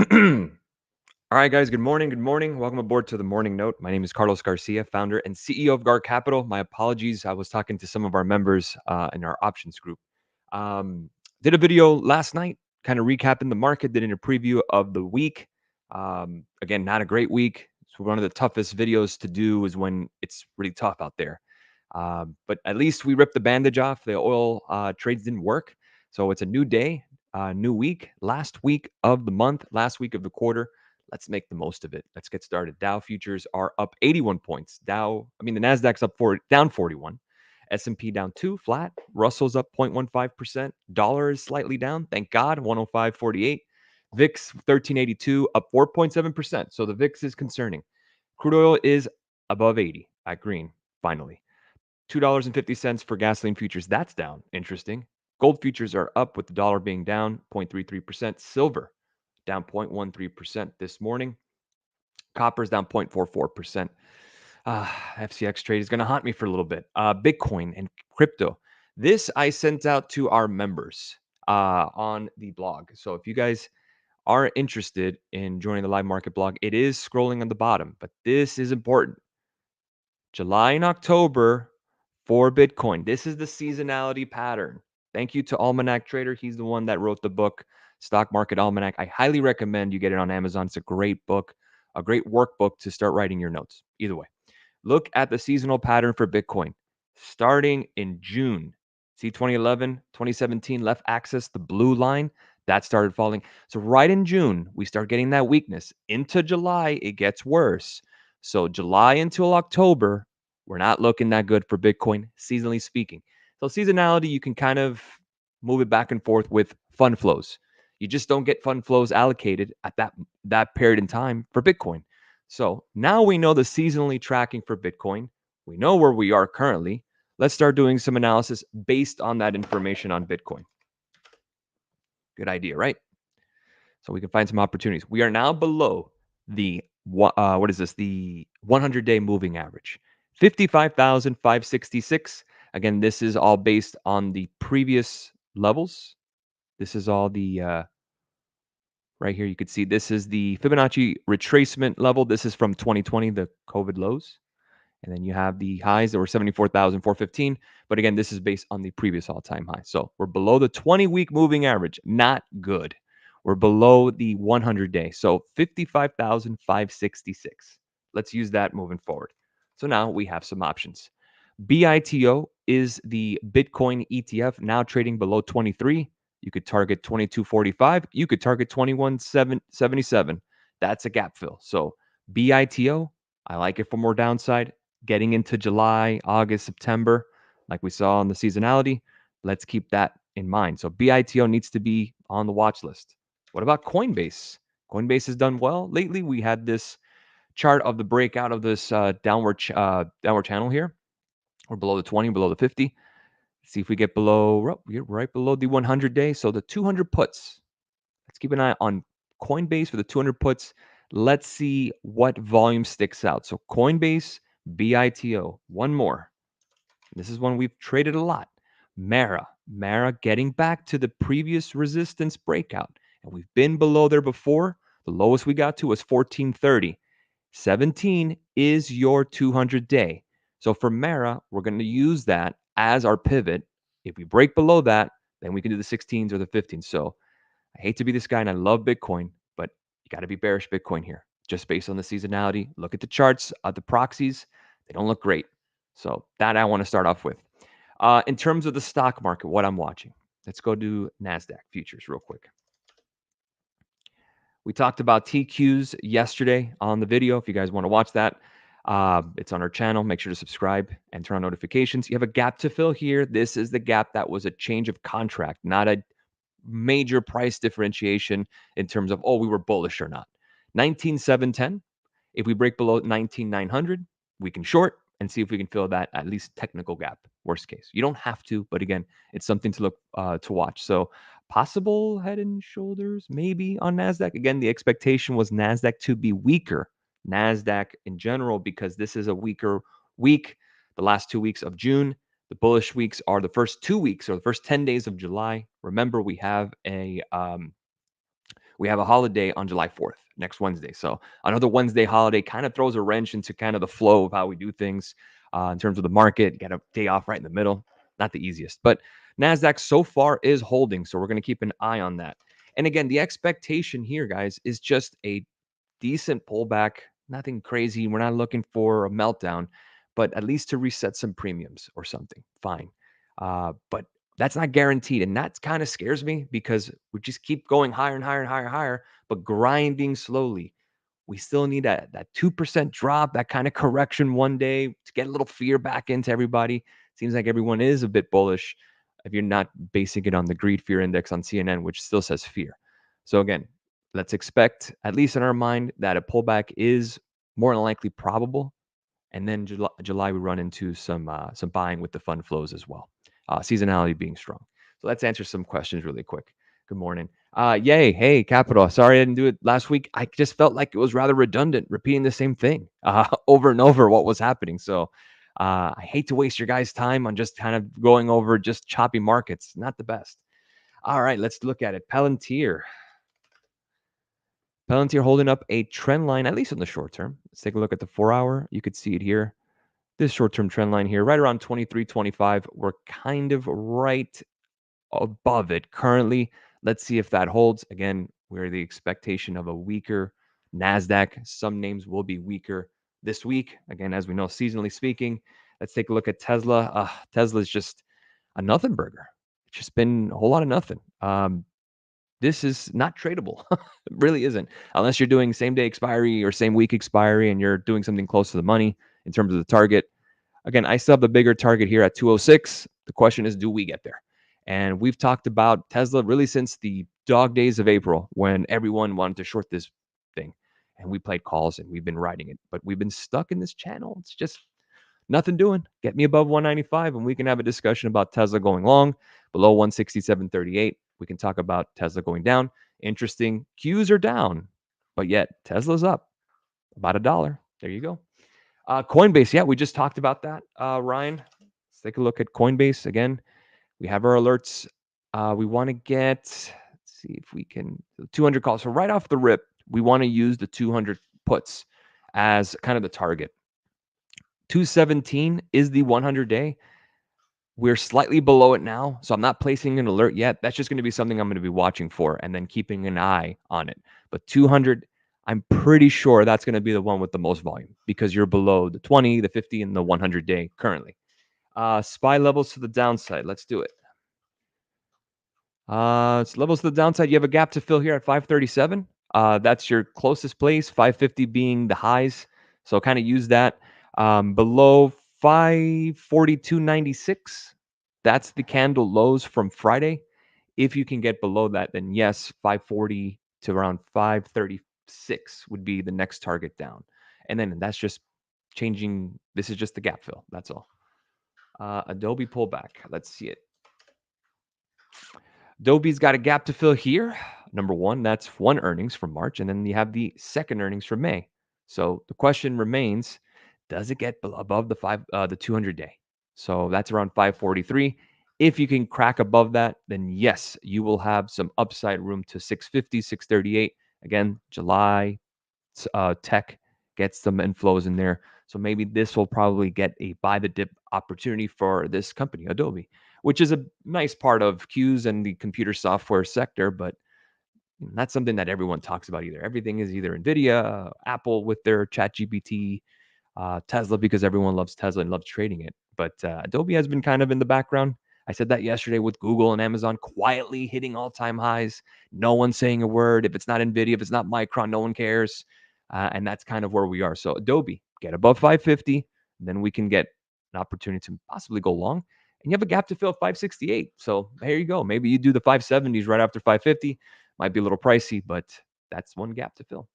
All right, guys. Good morning. Good morning. Welcome aboard to the Morning Note. My name is Carlos Garcia, founder and CEO of Guard Capital. My apologies. I was talking to some of our members in our options group. Um, did a video last night, kind of recapping the market, did a preview of the week. Again, not a great week. So one of the toughest videos to do is when it's really tough out there. But at least we ripped the bandage off. The oil trades didn't work. So it's a new day, new week, last week of the month, last week of the quarter. Let's make the most of it. Let's get started. Dow futures are up 81 points. The Nasdaq's up down 41. S&P down 2, flat. Russell's up 0.15%. Dollar is slightly down. Thank God, 105.48. VIX 1382 up 4.7%. So the VIX is concerning. Crude oil is above 80 at green, finally. $2.50 for gasoline futures. That's down. Interesting. Gold futures are up with the dollar being down 0.33%. Silver down 0.13% this morning. Copper's down 0.44%. FCX trade is going to haunt me for a little bit. Bitcoin and crypto. This I sent out to our members on the blog. So if you guys are interested in joining the live market blog, it is scrolling on the bottom, but this is important. July and October for Bitcoin. This is the seasonality pattern. Thank you to Almanac Trader. He's the one that wrote the book, Stock Market Almanac. I highly recommend you get it on Amazon. It's a great book, a great workbook to start writing your notes. Either way, look at the seasonal pattern for Bitcoin starting in June. See 2011, 2017, left axis, the blue line, that started falling. So right in June, we start getting that weakness. Into July, it gets worse. So July until October, we're not looking that good for Bitcoin, seasonally speaking. So seasonality, you can kind of move it back and forth with fund flows. You just don't get fund flows allocated at that period in time for Bitcoin. So now we know the seasonally tracking for Bitcoin. We know where we are currently. Let's start doing some analysis based on that information on Bitcoin. Good idea, right? So we can find some opportunities. We are now below the what is this? The 100-day moving average, 55,566. Again, this is all based on the previous levels. This is all the right here. You could see this is the Fibonacci retracement level. This is from 2020, the COVID lows. And then you have the highs that were 74,415. But again, this is based on the previous all-time high. So we're below the 20-week moving average. Not good. We're below the 100-day. So 55,566. Let's use that moving forward. So now we have some options. BITO is the Bitcoin ETF, now trading below 23. You could target 2245. You could target 2177. That's a gap fill. So BITO, I like it for more downside. Getting into July, August, September, like we saw on the seasonality, let's keep that in mind. So BITO needs to be on the watch list. What about Coinbase? Coinbase has done well lately. We had this chart of the breakout of this downward channel here. We're below the 20, below the 50. See if we get below, we're right below the 100 day. So the 200 puts. Let's keep an eye on Coinbase for the 200 puts. Let's see what volume sticks out. So Coinbase, BITO. One more. This is one we've traded a lot. Mara. Mara getting back to the previous resistance breakout. And we've been below there before. The lowest we got to was 1430. 17 is your 200 day. So for Mara, we're going to use that as our pivot. If we break below that, then we can do the 16s or the 15s. So I hate to be this guy and I love Bitcoin, but you got to be bearish Bitcoin here just based on the seasonality. Look at the charts, the proxies, they don't look great. So that I want to start off with. In terms of the stock market, what I'm watching, let's go to NASDAQ futures real quick. We talked about TQs yesterday on the video. If you guys want to watch that, it's on our channel. Make sure to subscribe and turn on notifications. You have a gap to fill here. This is the gap that was a change of contract, not a major price differentiation in terms of, oh, we were bullish or not. 19,710. If we break below 19,900, we can short and see if we can fill that at least technical gap. Worst case, you don't have to, but again, it's something to look to watch. So possible head and shoulders maybe on Nasdaq. Again, the expectation was Nasdaq to be weaker. Nasdaq in general, because this is a weaker week. The last 2 weeks of June. The bullish weeks are the first 2 weeks or the first 10 days of July. Remember, we have a we have a holiday on July 4th, next Wednesday. So another Wednesday holiday kind of throws a wrench into kind of the flow of how we do things in terms of the market. Got a day off right in the middle. Not the easiest, but NASDAQ so far is holding. So we're going to keep an eye on that. And again, the expectation here, guys, is just a decent pullback, nothing crazy. We're not looking for a meltdown, but at least to reset some premiums or something. Fine. But that's not guaranteed. And that kind of scares me because we just keep going higher and higher and higher and higher, but grinding slowly. We still need that 2% drop, that kind of correction one day to get a little fear back into everybody. Seems like everyone is a bit bullish if you're not basing it on the greed fear index on CNN, which still says fear. So again, let's expect, at least in our mind, that a pullback is more than likely probable. And then July we run into some buying with the fund flows as well. Seasonality being strong. So let's answer some questions really quick. Good morning. Yay. Hey, Capital. Sorry I didn't do it last week. I just felt like it was rather redundant, repeating the same thing over and over what was happening. So I hate to waste your guys' time on just kind of going over just choppy markets. Not the best. All right, let's look at it. Palantir. Palantir holding up a trend line, at least in the short term. Let's take a look at the 4-hour. You could see it here. This short-term trend line here, right around 23.25. We're kind of right above it currently. Let's see if that holds. Again, we're the expectation of a weaker NASDAQ. Some names will be weaker this week. Again, as we know, seasonally speaking. Let's take a look at Tesla. Tesla is just a nothing burger. It's just been a whole lot of nothing. This is not tradable. It really isn't. Unless you're doing same day expiry or same week expiry and you're doing something close to the money in terms of the target. Again, I still have the bigger target here at 206. The question is, do we get there? And we've talked about Tesla really since the dog days of April when everyone wanted to short this thing. And we played calls and we've been riding it. But we've been stuck in this channel. It's just nothing doing. Get me above 195 and we can have a discussion about Tesla going long. Below 167.38, we can talk about Tesla going down. Interesting. Qs are down, but yet Tesla's up about $1. There you go. Coinbase, yeah, we just talked about that, Ryan. Let's take a look at Coinbase again. We have our alerts. We want to get, let's see if we can, 200 calls. So right off the rip, we want to use the 200 puts as kind of the target. 217 is the 100-day. We're slightly below it now, so I'm not placing an alert yet. That's just going to be something I'm going to be watching for and then keeping an eye on it. But 200, I'm pretty sure that's going to be the one with the most volume because you're below the 20, the 50, and the 100-day currently. SPY levels to the downside. Let's do it. It's levels to the downside. You have a gap to fill here at 537. That's your closest place, 550 being the highs. So kind of use that. Below 542.96, that's the candle lows from Friday. If you can get below that, then yes, 540 to around 536 would be the next target down. And then that's just changing. This is just the gap fill. That's all. Adobe pullback. Let's see it. Adobe's got a gap to fill here. Number one, that's one earnings from March, and then you have the second earnings from May. So the question remains, does it get above the 200-day? So that's around 543. If you can crack above that, then yes, you will have some upside room to 650, 638. Again, July tech gets some inflows in there. So maybe this will probably get a buy the dip opportunity for this company, Adobe, which is a nice part of Qs and the computer software sector, but not something that everyone talks about either. Everything is either NVIDIA, Apple with their ChatGPT, Tesla because everyone loves Tesla and loves trading it. But Adobe has been kind of in the background. I said that yesterday with Google and Amazon quietly hitting all-time highs. No one saying a word. If it's not NVIDIA, if it's not Micron, no one cares. And that's kind of where we are. So Adobe, get above 550, then we can get an opportunity to possibly go long. And you have a gap to fill 568. So there you go. Maybe you do the 570s right after 550. Might be a little pricey, but that's one gap to fill.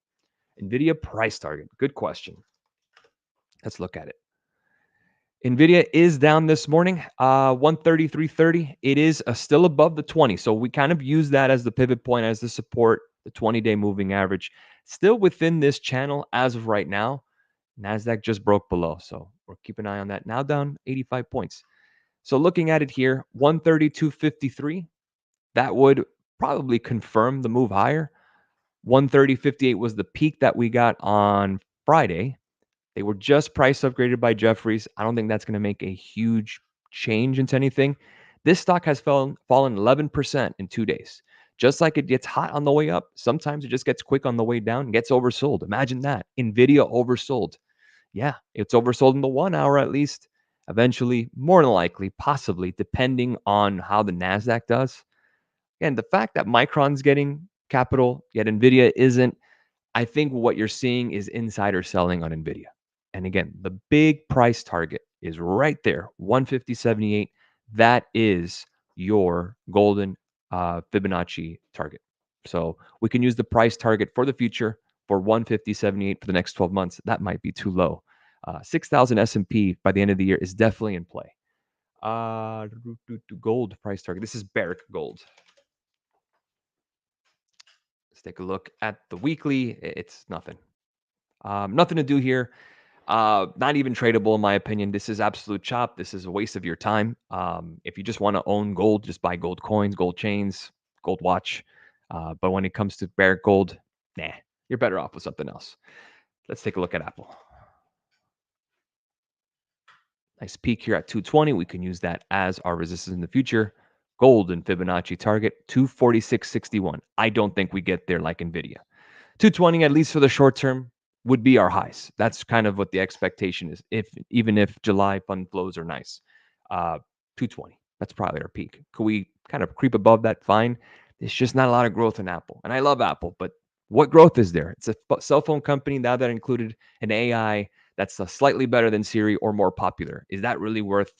NVIDIA price target. Good question. Let's look at it. NVIDIA is down this morning, 133.30. It is still above the 20. So we kind of use that as the pivot point, as the support, the 20-day moving average. Still within this channel as of right now. NASDAQ just broke below. So we're keeping an eye on that. Now down 85 points. So looking at it here, 132.53. That would probably confirm the move higher. 130.58 was the peak that we got on Friday. They were just price upgraded by Jefferies. I don't think that's going to make a huge change into anything. This stock has fallen 11% in 2 days. Just like it gets hot on the way up, sometimes it just gets quick on the way down and gets oversold. Imagine that. Nvidia oversold. Yeah, it's oversold in the 1 hour at least. Eventually, more than likely, possibly, depending on how the Nasdaq does. And the fact that Micron's getting capital, yet Nvidia isn't, I think what you're seeing is insider selling on Nvidia. And again, the big price target is right there, 150.78. That is your golden Fibonacci target. So we can use the price target for the future for 150.78 for the next 12 months. That might be too low. 6,000 S&P by the end of the year is definitely in play. Gold price target. This is Barrick Gold. Let's take a look at the weekly. It's nothing. Nothing to do here. Not even tradable, in my opinion. This is absolute chop. This is a waste of your time. If you just want to own gold, just buy gold coins, gold chains, gold watch. But when it comes to Barrick Gold, nah, you're better off with something else. Let's take a look at Apple. Nice peak here at 220. We can use that as our resistance in the future. Gold and Fibonacci target 246.61. I don't think we get there like Nvidia. 220, at least for the short term, would be our highs. That's kind of what the expectation is. Even if July fund flows are nice, 220. That's probably our peak. Could we kind of creep above that? Fine. There's just not a lot of growth in Apple, and I love Apple, but what growth is there? It's a cell phone company now that included an AI that's slightly better than Siri or more popular. Is that really worth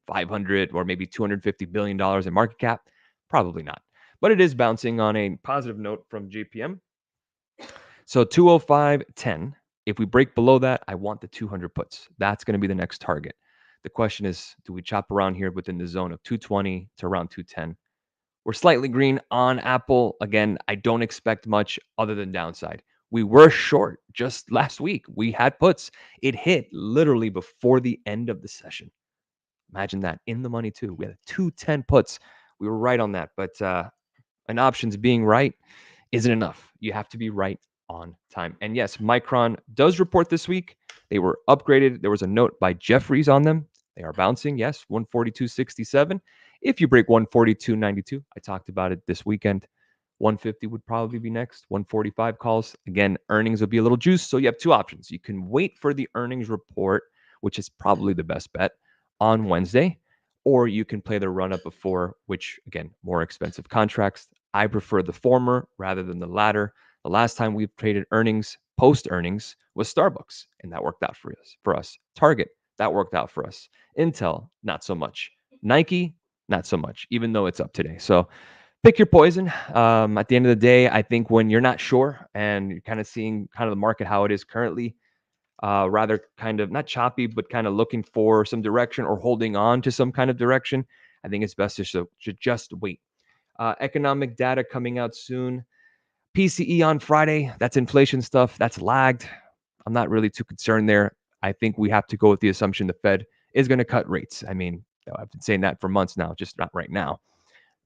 500 or maybe $250 billion in market cap? Probably not. But it is bouncing on a positive note from JPM. So 205.10. If we break below that, I want the 200 puts. That's going to be the next target. The question is, do we chop around here within the zone of 220 to around 210? We're slightly green on Apple. Again, I don't expect much other than downside. We were short just last week. We had puts. It hit literally before the end of the session. Imagine that, in the money too. We had 210 puts. We were right on that. But an options being right isn't enough. You have to be right on time. And yes, Micron does report this week. They were upgraded. There was a note by Jefferies on them. They are bouncing. Yes, 142.67. If you break 142.92, I talked about it this weekend. 150 would probably be next. 145 calls. Again, earnings will be a little juice. So you have two options. You can wait for the earnings report, which is probably the best bet, on Wednesday, or you can play the run up before, which again, more expensive contracts. I prefer the former rather than the latter. The last time we traded earnings, post earnings, was Starbucks, and that worked out for us. Target, that worked out for us. Intel, not so much. Nike, not so much, even though it's up today. So pick your poison. At the end of the day, I think when you're not sure and you're kind of seeing kind of the market how it is currently, rather kind of not choppy, but kind of looking for some direction or holding on to some kind of direction, I think it's best to just wait. Economic data coming out soon. PCE on Friday. That's inflation stuff. That's lagged. I'm not really too concerned there. I think we have to go with the assumption the Fed is going to cut rates. I mean, I've been saying that for months now, just not right now.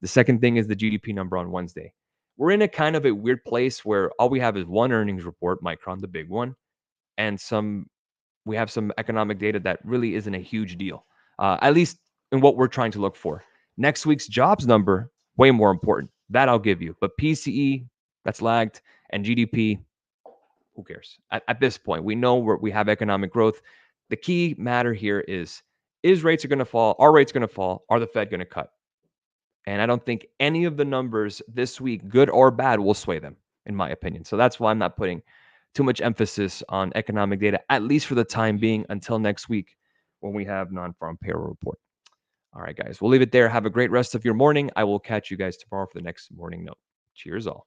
The second thing is the GDP number on Wednesday. We're in a kind of a weird place where all we have is one earnings report, Micron, the big one, and we have some economic data that really isn't a huge deal, at least in what we're trying to look for. Next week's jobs number, way more important. That I'll give you. But PCE, that's lagged, and GDP, who cares? At this point, we know we have economic growth. The key matter here is rates are going to fall? Are rates going to fall? Are the Fed going to cut? And I don't think any of the numbers this week, good or bad, will sway them, in my opinion. So that's why I'm not putting too much emphasis on economic data, at least for the time being, until next week when we have non-farm payroll report. All right, guys, we'll leave it there. Have a great rest of your morning. I will catch you guys tomorrow for the next morning note. Cheers all.